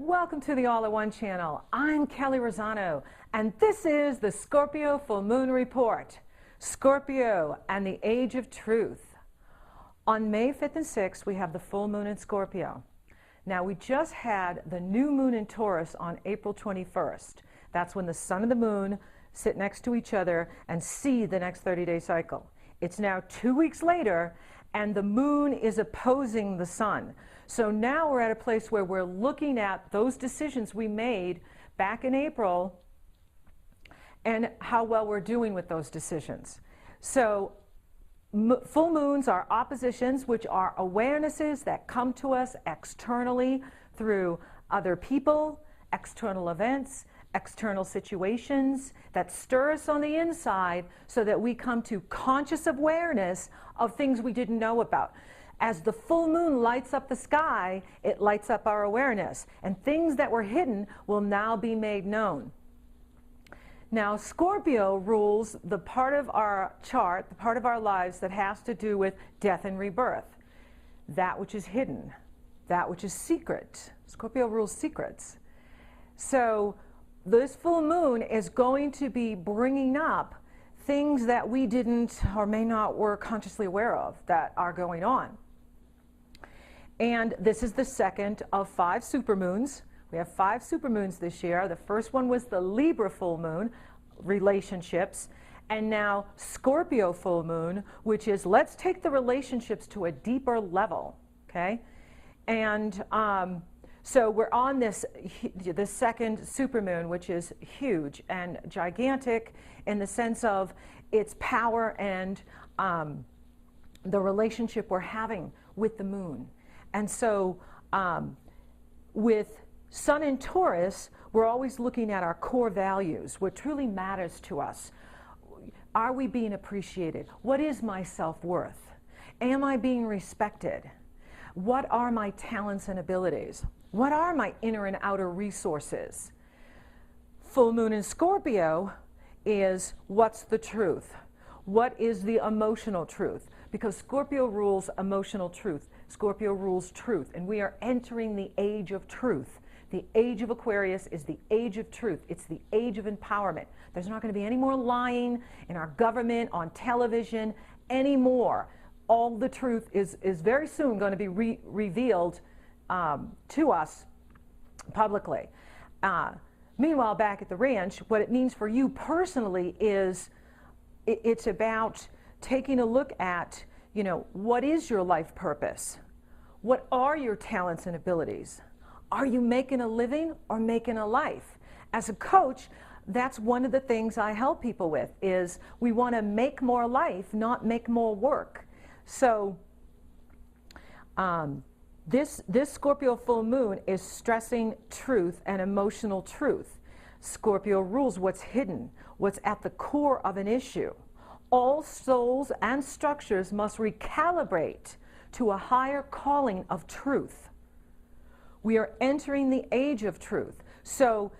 Welcome to the All-in-One channel. I'm Kelley Rosano, and this is the Scorpio Full Moon Report. Scorpio and the Age of Truth. On May 5th and 6th, we have the full moon in Scorpio. Now, we just had the new moon in Taurus on April 21st. That's when the sun and the moon sit next to each other and see the next 30-day cycle. It's now 2 weeks later, and the moon is opposing the sun. So now we're at a place where we're looking at those decisions we made back in April and how well we're doing with those decisions. So full moons are oppositions, which are awarenesses that come to us externally through other people, external events, external situations that stir us on the inside so that we come to conscious awareness of things we didn't know about. As the full moon lights up the sky, it lights up our awareness, and things that were hidden will now be made known. Now, Scorpio rules the part of our chart, the part of our lives that has to do with death and rebirth. That which is hidden, that which is secret. Scorpio rules secrets. So this full moon is going to be bringing up things that we didn't or may not were consciously aware of that are going on. And this is the second of 5 supermoons. We have 5 supermoons this year. The first one was the Libra full moon, relationships, and now Scorpio full moon, which is let's take the relationships to a deeper level, okay? And so we're on this second supermoon, which is huge and gigantic in the sense of its power and the relationship we're having with the moon. And so with Sun in Taurus, we're always looking at our core values, what truly matters to us. Are we being appreciated? What is my self-worth? Am I being respected? What are my talents and abilities? What are my inner and outer resources? Full moon in Scorpio is what's the truth? What is the emotional truth? Because Scorpio rules emotional truth. Scorpio rules truth, and we are entering the age of truth. The age of Aquarius is the age of truth. It's the age of empowerment. There's not going to be any more lying in our government, on television, anymore. All the truth is very soon going to be revealed to us publicly. Meanwhile, back at the ranch, what it means for you personally is it's about taking a look at, you know, what is your life purpose? What are your talents and abilities? Are you making a living or making a life? As a coach, that's one of the things I help people with is we want to make more life, not make more work. So this Scorpio full moon is stressing truth and emotional truth. Scorpio rules what's hidden, what's at the core of an issue. All souls and structures must recalibrate to a higher calling of truth. We are entering the age of truth. So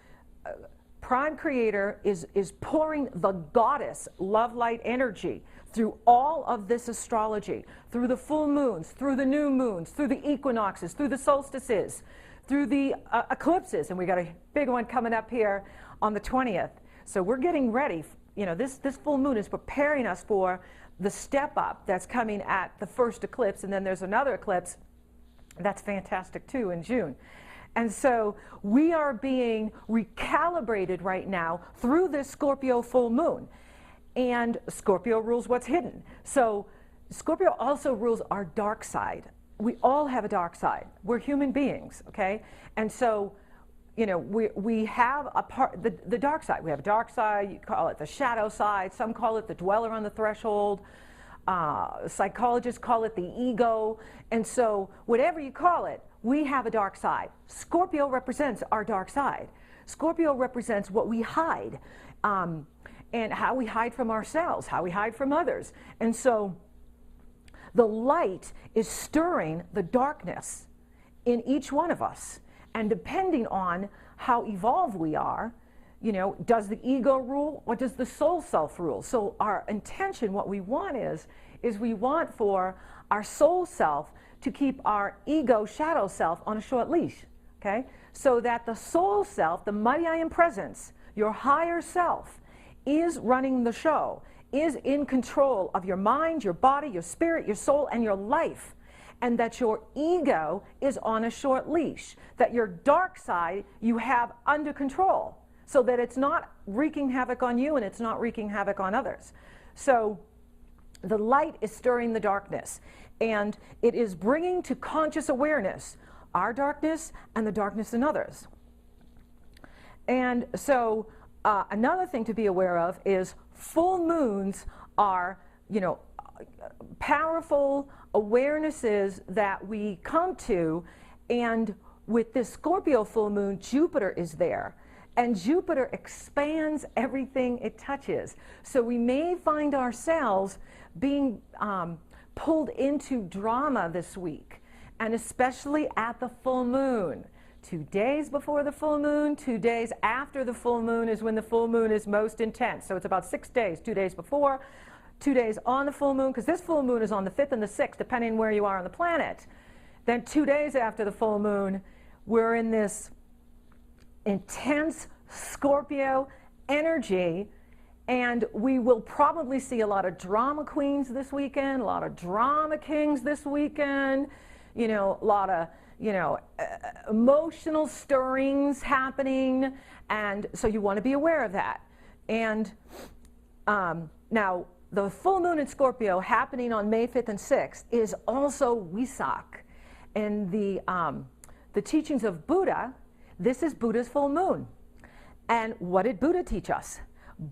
Prime Creator is pouring the goddess love light energy through all of this astrology, through the full moons, through the new moons, through the equinoxes, through the solstices, through the eclipses, and we got a big one coming up here on the 20th. So we're getting ready. You know, this full moon is preparing us for the step up that's coming at the first eclipse, and then there's another eclipse that's fantastic too in June. And so we are being recalibrated right now through this Scorpio full moon. And Scorpio rules what's hidden. So Scorpio also rules our dark side. We all have a dark side. We're human beings, okay? And so, you know, we have a part, the dark side. We have a dark side, you call it the shadow side, some call it the dweller on the threshold, psychologists call it the ego, and so whatever you call it, we have a dark side. Scorpio represents our dark side. Scorpio represents what we hide, and how we hide from ourselves, how we hide from others. And so the light is stirring the darkness in each one of us. And depending on how evolved we are, you know, does the ego rule or does the soul self rule? So our intention, what we want is we want for our soul self to keep our ego shadow self on a short leash. okay? So that the soul self, the mighty I am presence, your higher self, is running the show, is in control of your mind, your body, your spirit, your soul, and your life. And that your ego is on a short leash, that your dark side you have under control, so that it's not wreaking havoc on you and it's not wreaking havoc on others. So the light is stirring the darkness, and it is bringing to conscious awareness our darkness and the darkness in others. And so another thing to be aware of is full moons are, you know, powerful awarenesses that we come to, and with this Scorpio full moon, Jupiter is there, and Jupiter expands everything it touches. So we may find ourselves being pulled into drama this week, and especially at the full moon. 2 days before the full moon, 2 days after the full moon is when the full moon is most intense. So it's about 6 days, 2 days before, 2 days on the full moon, because this full moon is on the 5th and the 6th, depending where you are on the planet. Then 2 days after the full moon, we're in this intense Scorpio energy, and we will probably see a lot of drama queens this weekend, a lot of drama kings this weekend, you know, a lot of, you know, emotional stirrings happening, and so you want to be aware of that. And now, the full moon in Scorpio happening on May 5th and 6th is also Wesak. In the teachings of Buddha, this is Buddha's full moon. And what did Buddha teach us?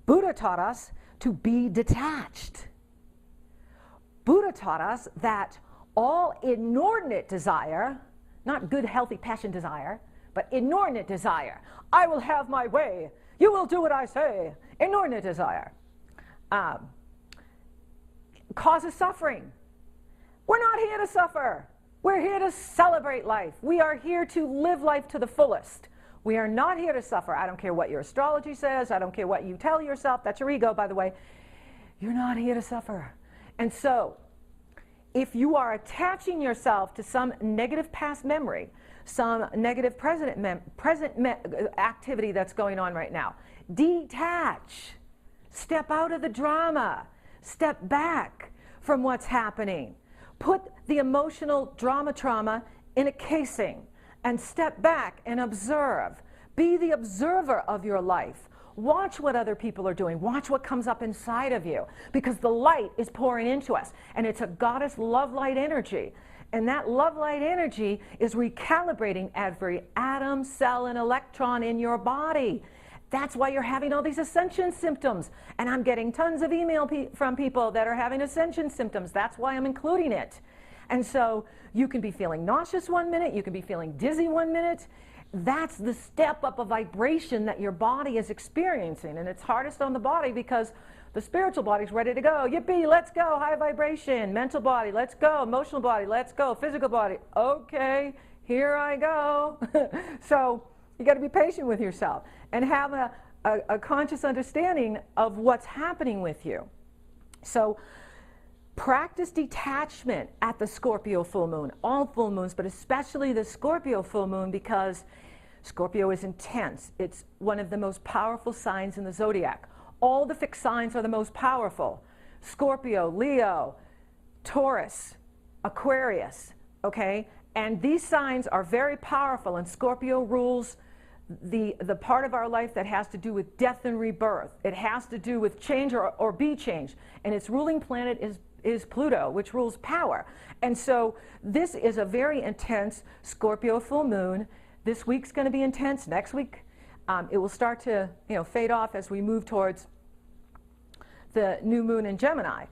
Buddha taught us to be detached. Buddha taught us that all inordinate desire, not good, healthy, passion desire, but inordinate desire. I will have my way. You will do what I say. Inordinate desire. Causes suffering. We're not here to suffer. We're here to celebrate life. We are here to live life to the fullest. We are not here to suffer. I don't care what your astrology says. I don't care what you tell yourself. That's your ego, by the way. You're not here to suffer. And so, if you are attaching yourself to some negative past memory, some negative present activity that's going on right now, detach. Step out of the drama. Step back from what's happening. Put the emotional trauma in a casing and step back and observe. Be the observer of your life. Watch what other people are doing. Watch what comes up inside of you, because the light is pouring into us, and it's a goddess love light energy. And that love light energy is recalibrating every atom, cell, and electron in your body. That's why you're having all these ascension symptoms. And I'm getting tons of email from people that are having ascension symptoms. That's why I'm including it. And so you can be feeling nauseous 1 minute, you can be feeling dizzy 1 minute. That's the step up of vibration that your body is experiencing. And it's hardest on the body because the spiritual body's ready to go. Yippee, let's go, high vibration. Mental body, let's go. Emotional body, let's go. Physical body, okay, here I go. So you got to be patient with yourself and have a conscious understanding of what's happening with you. So practice detachment at the Scorpio full moon, all full moons, but especially the Scorpio full moon, because Scorpio is intense. It's one of the most powerful signs in the zodiac. All the fixed signs are the most powerful. Scorpio, Leo, Taurus, Aquarius, okay? And these signs are very powerful, and Scorpio rules the part of our life that has to do with death and rebirth. It has to do with change or be changed. And its ruling planet is Pluto, which rules power. And so this is a very intense Scorpio full moon. This week's going to be intense. Next week, it will start to fade off as we move towards the new moon in Gemini.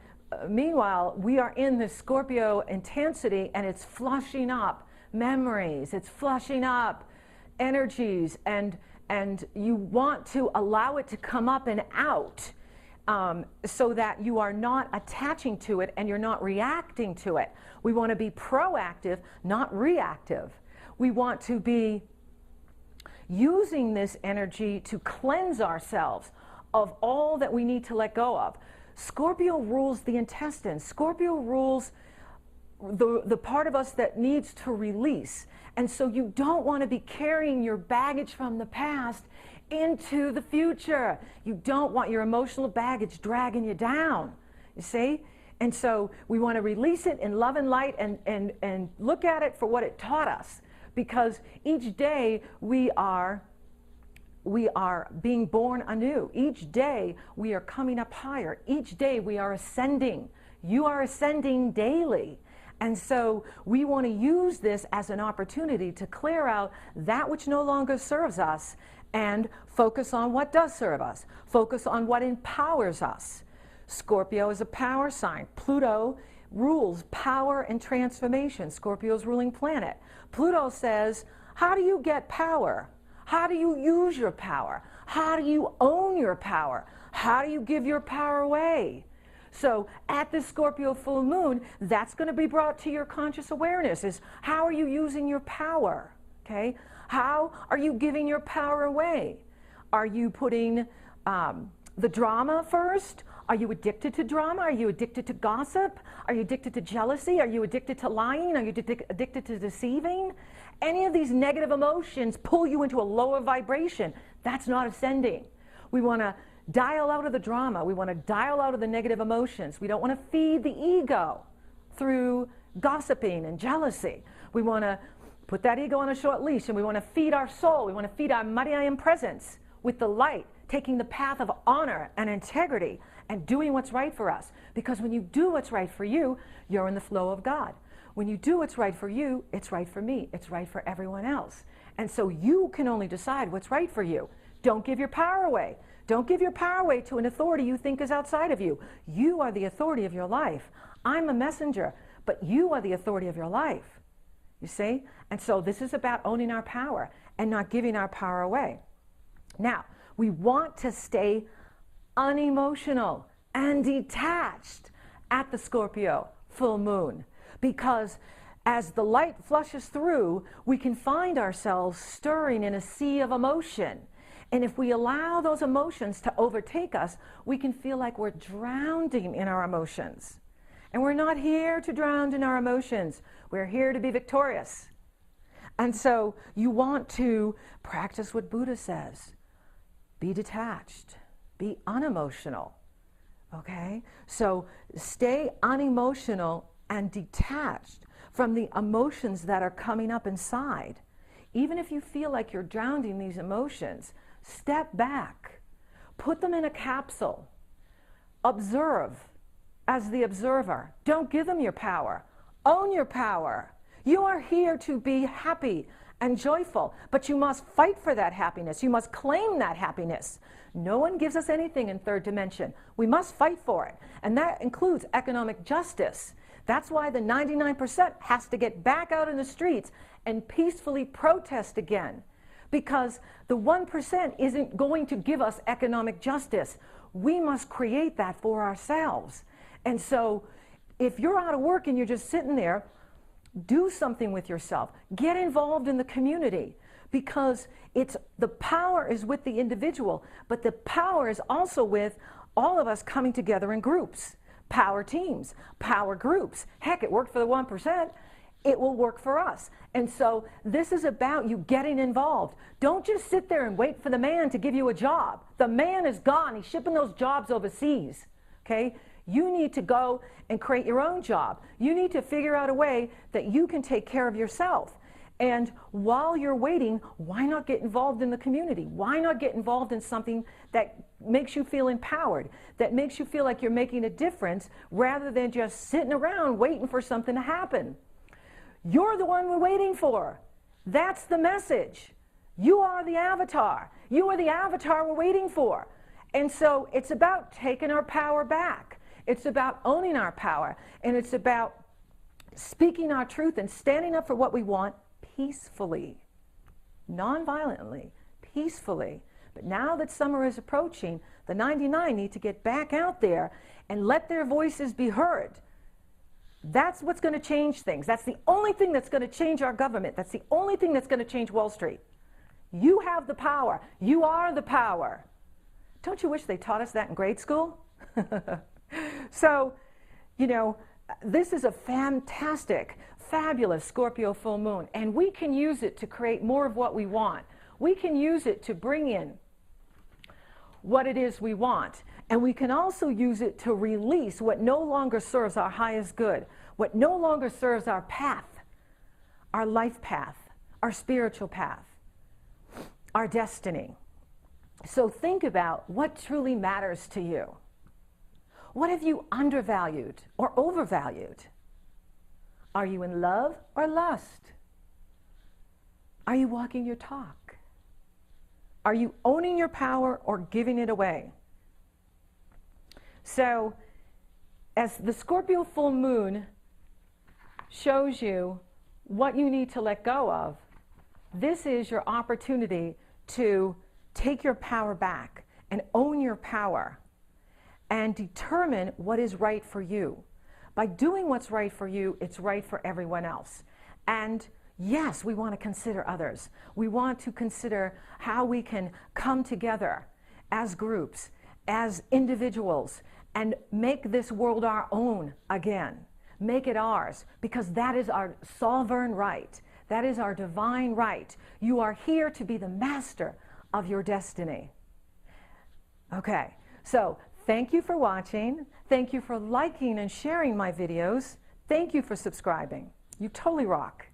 Meanwhile, we are in the Scorpio intensity, and it's flushing up memories. It's flushing up energies, and you want to allow it to come up and out, so that you are not attaching to it and you're not reacting to it. We want to be proactive, not reactive. We want to be using this energy to cleanse ourselves of all that we need to let go of. Scorpio rules the intestines. Scorpio rules the part of us that needs to release. And so you don't want to be carrying your baggage from the past into the future. You don't want your emotional baggage dragging you down, you see? And so we want to release it in love and light and look at it for what it taught us. Because each day we are being born anew. Each day we are coming up higher. Each day we are ascending. You are ascending daily. And so we want to use this as an opportunity to clear out that which no longer serves us and focus on what does serve us. Focus on what empowers us. Scorpio is a power sign. Pluto rules power and transformation. Scorpio's ruling planet. Pluto says, how do you get power? How do you use your power? How do you own your power? How do you give your power away? So at the Scorpio full moon, that's going to be brought to your conscious awareness, is how are you using your power? Okay? How are you giving your power away? Are you putting the drama first? Are you addicted to drama? Are you addicted to gossip? Are you addicted to jealousy? Are you addicted to lying? Are you addicted to deceiving? Any of these negative emotions pull you into a lower vibration. That's not ascending. We want to dial out of the drama. We want to dial out of the negative emotions. We don't want to feed the ego through gossiping and jealousy. We want to put that ego on a short leash, and we want to feed our soul. We want to feed our mighty I am presence with the light, taking the path of honor and integrity and doing what's right for us. Because when you do what's right for you, you're in the flow of God. When you do what's right for you, it's right for me. It's right for everyone else. And so you can only decide what's right for you. Don't give your power away. Don't give your power away to an authority you think is outside of you. You are the authority of your life. I'm a messenger, but you are the authority of your life. You see? And so this is about owning our power and not giving our power away. Now, we want to stay unemotional and detached at the Scorpio full moon, because as the light flushes through, we can find ourselves stirring in a sea of emotion. And if we allow those emotions to overtake us, we can feel like we're drowning in our emotions. And we're not here to drown in our emotions. We're here to be victorious. And so you want to practice what Buddha says. Be detached. Be unemotional. Okay? So stay unemotional and detached from the emotions that are coming up inside. Even if you feel like you're drowning these emotions, step back. Put them in a capsule. Observe as the observer. Don't give them your power. Own your power. You are here to be happy and joyful, but you must fight for that happiness. You must claim that happiness. No one gives us anything in third dimension. We must fight for it, and that includes economic justice. That's why the 99% has to get back out in the streets and peacefully protest again, because the 1% isn't going to give us economic justice. We must create that for ourselves. And so if you're out of work and you're just sitting there, do something with yourself. Get involved in the community, because the power is with the individual, but the power is also with all of us coming together in groups. Power teams, power groups. Heck, it worked for the 1%. It will work for us. And so this is about you getting involved. Don't just sit there and wait for the man to give you a job. The man is gone. He's shipping those jobs overseas. Okay? You need to go and create your own job. You need to figure out a way that you can take care of yourself. And while you're waiting, why not get involved in the community? Why not get involved in something that makes you feel empowered, that makes you feel like you're making a difference, rather than just sitting around waiting for something to happen? You're the one we're waiting for. That's the message. You are the avatar. You are the avatar we're waiting for. And so it's about taking our power back. It's about owning our power. And it's about speaking our truth and standing up for what we want peacefully, non-violently, peacefully. But now that summer is approaching, the 99 need to get back out there and let their voices be heard. That's what's going to change things. That's the only thing that's going to change our government. That's the only thing that's going to change Wall Street. You have the power. You are the power. Don't you wish they taught us that in grade school? So, you know, this is a fantastic, fabulous Scorpio full moon, and we can use it to create more of what we want. We can use it to bring in what it is we want, and we can also use it to release what no longer serves our highest good, what no longer serves our path, our life path, our spiritual path, our destiny. So think about what truly matters to you. What have you undervalued or overvalued? Are you in love or lust? Are you walking your talk? Are you owning your power or giving it away? So, as the Scorpio full moon shows you what you need to let go of, this is your opportunity to take your power back and own your power and determine what is right for you. By doing what's right for you, it's right for everyone else. And yes, we want to consider others. We want to consider how we can come together as groups, as individuals, and make this world our own again. Make it ours, because that is our sovereign right. That is our divine right. You are here to be the master of your destiny. Okay, so thank you for watching. Thank you for liking and sharing my videos. Thank you for subscribing. You totally rock.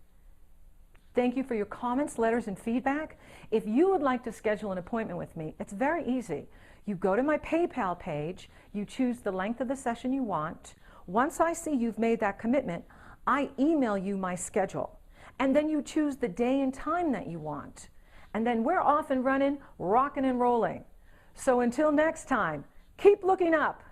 Thank you for your comments, letters, and feedback. If you would like to schedule an appointment with me, it's very easy. You go to my PayPal page, you choose the length of the session you want. Once I see you've made that commitment, I email you my schedule. And then you choose the day and time that you want. And then we're off and running, rocking and rolling. So until next time, keep looking up.